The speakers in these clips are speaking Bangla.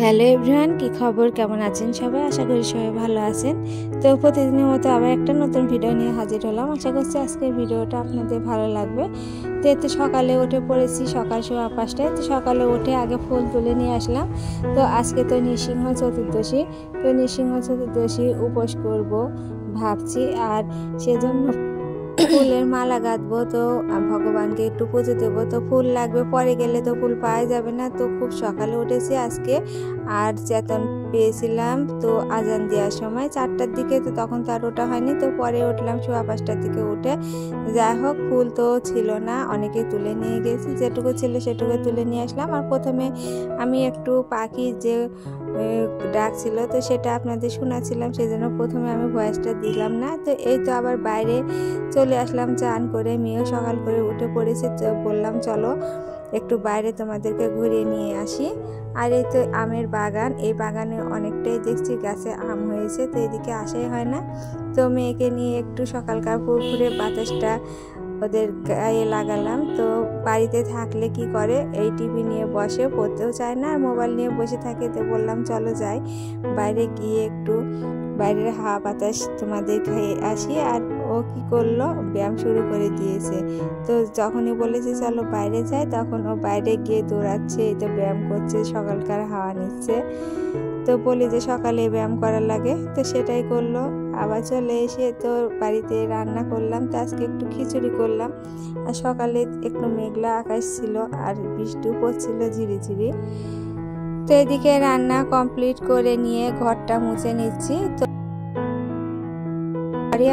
হ্যালো এভরিওয়ান, কি খবর? কেমন আছেন সবাই? আশা করি সবাই ভালো আছেন। তো প্রতিদিনের মতো আবার একটা নতুন ভিডিও নিয়ে হাজির হলাম। আশা করছি আজকের ভিডিওটা আপনাদের ভালো লাগবে। তো এতে সকালে উঠে পড়েছি, সকাল 5:15টায়। তো সকালে উঠে আগে ফুল তুলে নিয়ে আসলাম। তো আজকে তো নৃসিংহ চতুর্দশী, তো নৃসিংহ চতুর্দশী উপোস করব ভাবছি, আর সেজন্য ফুলের মালা গাঁথবো। তো ভগবানকে একটু পুজো দেবো। তো ফুল লাগবে, পরে গেলে তো ফুল পাওয়া যাবে না। তো খুব সকালে উঠেছি আজকে, আর চেতন পেয়েছিলাম তো আজান দেওয়ার সময় 4টার দিকে। তো তখন তো আর ওটা হয়নি, তো পরে উঠলাম 5:15টার দিকে উঠে। যাই হোক, ফুল তো ছিল না, অনেকে তুলে নিয়ে গেছি, যেটুকু ছিল সেটুকু তুলে নিয়ে আসলাম। আর প্রথমে আমি একটু পাখির যে ডাক ছিল তো সেটা আপনাদের শোনাচ্ছিলাম, সেজন্য প্রথমে আমি ভয়েসটা দিলাম না। তো এই তো আবার বাইরে চলে আসলাম চান করে, মেয়েও সকাল করে উঠে পড়েছে। তো বললাম চলো একটু বাইরে তোমাদেরকে ঘুরিয়ে নিয়ে আসি। আর এই তো আমের বাগান, এই বাগানে অনেকটাই দেখছি গাছে আম হয়েছে, তো এদিকে আসাই হয় না। তো মেয়েকে নিয়ে একটু সকালকার ফুরফুরে বাতাসটা ওদের গায়ে লাগালাম। তো বাড়িতে থাকলে কি করে, এই টিভি নিয়ে বসে, পড়তেও চায় না আর মোবাইল নিয়ে বসে থাকে। তো বললাম চলো যাই বাইরে, গিয়ে একটু বাইরের হাওয়া বাতাস তোমাদের খেয়ে আসি। আর ও কি করলো, ব্যায়াম শুরু করে দিয়েছে। তো যখনই বলেছে চলো বাইরে যাই, তখন ও বাইরে গিয়ে দৌড়াচ্ছে, এই তো ব্যায়াম করছে, সকালকার হাওয়া নিচ্ছে। তো বলি যে সকালে ব্যায়াম করা লাগে, তো সেটাই করলো। আবার চলে এসে তো বাড়িতে রান্না করলাম। তো আজকে একটু খিচুড়ি করলাম। আর সকালে একটু মেঘলা আকাশ ছিল আর বৃষ্টিও পড়ছিল ঝিরিঝিরি। তো এদিকে রান্না কমপ্লিট করে নিয়ে ঘরটা মুছে নিচ্ছি। তো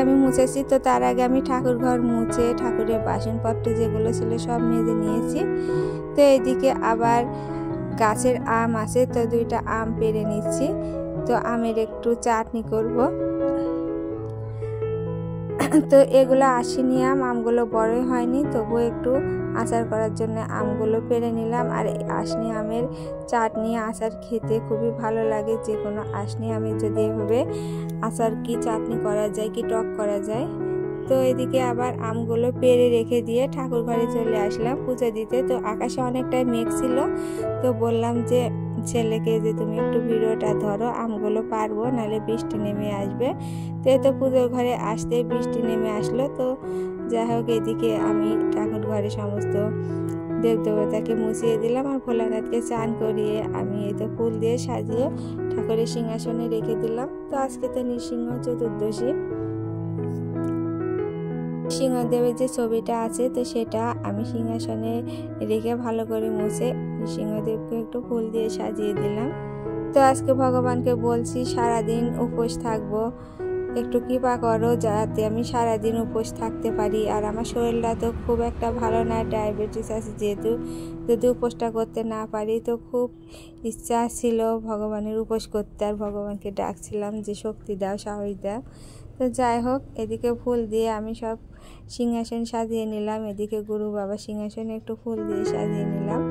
আমি মুছেছি, তো তার আগে আমি ঠাকুর ঘর মুছে ঠাকুরের বাসনপত্র যেগুলো ছিল সব মেজে নিয়েছি। তো এদিকে আবার গাছের আম আছে, তো 2টা আম পেড়ে নিচ্ছি। তো আমের একটু চাটনি করব। তো এগুলো আসেনি আমগুলো বড়ই হয়নি, তবুও একটু আচার করার জন্য আমগুলো পেড়ে নিলাম। আর আসনি আমের চাটনি আচার খেতে খুবই ভালো লাগে। যে কোনো আসনি আমের যদি এভাবে আচার কি চাটনি করা যায়, কি টক করা যায়। তো এদিকে আবার আমগুলো পেড়ে রেখে দিয়ে ঠাকুর ঘরে চলে আসলাম পুজো দিতে। তো আকাশে অনেকটাই মেঘ ছিল, তো বললাম যে ছেলেকে যে তুমি একটু ভিডিওটা ধরো, আমগুলো পারবো, নাহলে বৃষ্টি নেমে আসবে। তো এই তো পুজোর ঘরে আসতে বৃষ্টি নেমে আসলো। তো যাই হোক, এদিকে আমি ঠাকুর ঘরে সমস্ত দেবদেবতাকে মুছিয়ে দিলাম, আর ভোলানাথকে চান করিয়ে আমি এই তো ফুল দিয়ে সাজিয়ে ঠাকুরের সিংহাসনে রেখে দিলাম। তো আজকে তো নৃসিংহ চতুর্দশী, সিংহদেবের যে ছবিটা আছে তো সেটা আমি সিংহাসনে রেখে ভালো করে মুছে সিংহদেবকে একটু ফুল দিয়ে সাজিয়ে দিলাম। তো আজকে ভগবানকে বলছি সারাদিন উপোস থাকবো, একটু কৃপা করো যাতে আমি সারাদিন উপোস থাকতে পারি। আর আমার শরীরটা তো খুব একটা ভালো না, ডায়াবেটিস আছে যেহেতু, যদি উপোসটা করতে না পারি। তো খুব ইচ্ছা ছিল ভগবানের উপোস করতে, আর ভগবানকে ডাকছিলাম যে শক্তি দাও, সাহস দাও। তো যাই হোক, এদিকে ফুল দিয়ে আমি সব সিংহাসন সাজিয়ে নিলাম। এদিকে গুরু বাবা সিংহাসনে একটু ফুল দিয়ে সাজিয়ে নিলাম।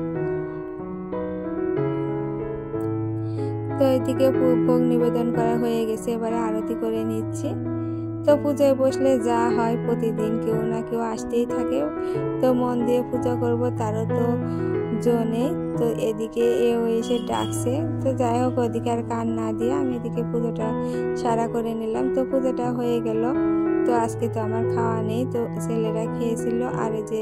তো এদিকে ভোগ নিবেদন করা হয়ে গেছে, এবারে আরতি করে নিচ্ছি। তো পুজোয় বসলে যা হয়, প্রতিদিন কেউ না কেউ আসতেই থাকে। তো মন দিয়ে পুজো করব তারও তো জো নেই। তো এদিকে এও এসে ডাকছে। তো যাই হোক, ওদিকে আর কান না দিয়ে আমি এদিকে পুজোটা সারা করে নিলাম। তো পুজোটা হয়ে গেল। তো আজকে তো আমার খাওয়া নেই, তো ছেলেরা খেয়েছিল। আর যে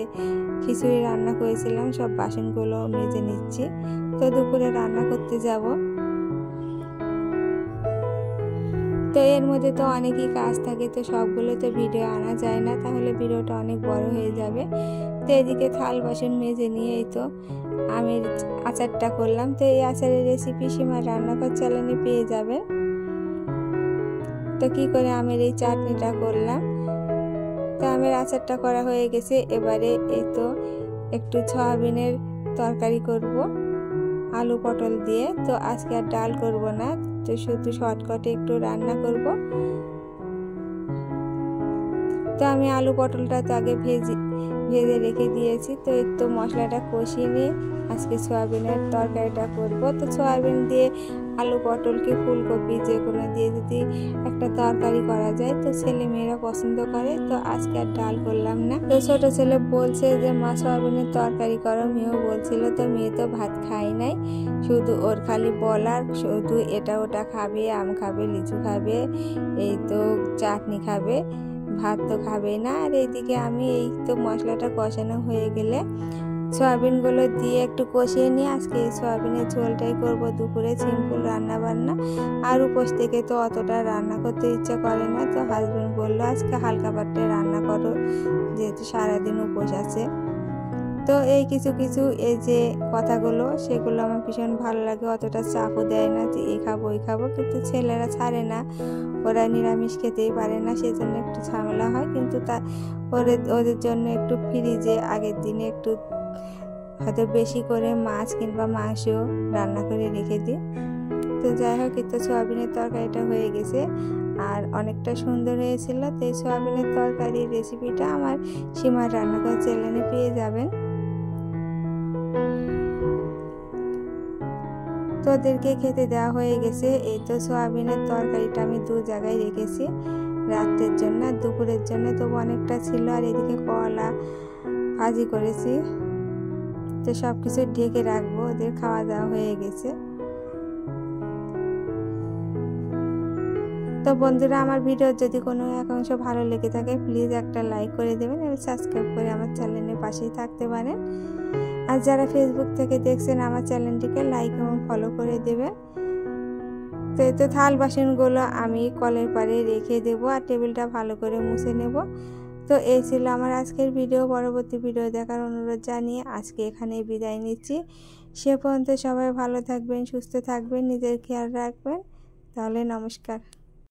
খিচুড়ি রান্না করেছিলাম সব বাসনগুলো মেজে নিচ্ছি। তো দুপুরে রান্না করতে যাব। তো এর মধ্যে তো অনেকই কাজ থাকে, তো সবগুলো তো ভিডিও আনা যায় না, তাহলে ভিডিওটা অনেক বড় হয়ে যাবে। তো এদিকে থাল বাসন মেজে নিয়ে এই তো আমের আচারটা করলাম। তো এই আচারের রেসিপি সীমার রান্নাঘর চ্যানেলে পেয়ে যাবেন। তো কি করে আমের এই চাটনিটা করলাম, তো আমের আচারটা করা হয়ে গেছে। এবারে এই তো একটু সয়াবিনের তরকারি করব আলু পটল দিয়ে। তো আজকে আর ডাল করব না, তো শুধু শর্টকাটে একটু রান্না করব। তো আমি আলু পটলটা তো আগে ভেজে রেখে দিয়েছি। তো একটু মশলাটা কষিয়ে নিয়ে আজকে সয়াবিনের তরকারিটা করব। তো সয়াবিন দিয়ে আলু, পটল কি ফুলকপি যে কোনো দিয়ে যদি একটা তরকারি করা যায় তো ছেলে মেয়েরা পছন্দ করে। তো আজকে আর ডাল করলাম না। তো ছোট ছেলে বলছে যে মা সয়াবিনের তরকারি করো, মেয়েও বলছিল। তো মেয়ে তো ভাত খাই নাই, শুধু ওর খালি বলার শুধু এটা ওটা খাবে, আম খাবে, লিচু খাবে, এই তো চাটনি খাবে, ভাত তো খাবেই না। আর এইদিকে আমি এই তো মশলাটা কষানো হয়ে গেলে সয়াবিনগুলো দিয়ে একটু কষিয়ে নিয়ে আজকে এই সয়াবিনের ঝোলটাই করব দুপুরে, সিম্পল রান্না বান্না। আর উপোস থেকে তো অতটা রান্না করতে ইচ্ছা করে না। তো হাজবেন্ড বললো আজকে হালকা পাতলা রান্না করো, যেহেতু সারাদিন উপোস আছে। তো এই কিছু কিছু এই যে কথাগুলো সেগুলো আমার ভীষণ ভালো লাগে। অতটা চাপও দেয় না যে এই খাবো ওই খাবো, কিন্তু ছেলেরা ছাড়ে না, ওরা নিরামিষ খেতেই পারে না, সেজন্য একটু ঝামেলা হয়। কিন্তু তা ওদের জন্য একটু ফ্রিজে আগের দিনে একটু হয়তো বেশি করে মাছ কিংবা মাংস রান্না করে রেখে দিই। তো যাই হোক, তো সয়াবিনের তরকারিটা হয়ে গেছে আর অনেকটা সুন্দর হয়েছিল। তো এই সয়াবিনের তরকারির রেসিপিটা আমার সীমার রান্নাঘর চ্যানেলে পেয়ে যাবেন। তো ওদেরকে খেতে দেওয়া হয়ে গেছে। এই তো সয়াবিনের তরকারিটা আমি দু জায়গায় রেখেছি, রাতের জন্য আর দুপুরের জন্য। তো অনেকটা ছিল। আর এদিকে করলা ভাজি করেছি। তো সব কিছু ঢেকে রাখবো, ওদের খাওয়া দাওয়া হয়ে গেছে। তো বন্ধুরা, আমার ভিডিও যদি কোনো একাংশ ভালো লেগে থাকে প্লিজ একটা লাইক করে দেবেন এবং সাবস্ক্রাইব করে আমার চ্যানেলের পাশেই থাকতে পারেন। আর যারা ফেসবুক থেকে দেখছেন আমার চ্যানেলটিকে লাইক এবং ফলো করে দেবেন। তো এই তো থাল বাসনগুলো আমি কলের পাড়ে রেখে দেবো আর টেবিলটা ভালো করে মুছে নেব। তো এই ছিল আমার আজকের ভিডিও। পরবর্তী ভিডিও দেখার অনুরোধ জানিয়ে আজকে এখানেই বিদায় নিচ্ছি। সে পর্যন্ত সবাই ভালো থাকবেন, সুস্থ থাকবেন, নিজের খেয়াল রাখবেন। তাহলে নমস্কার।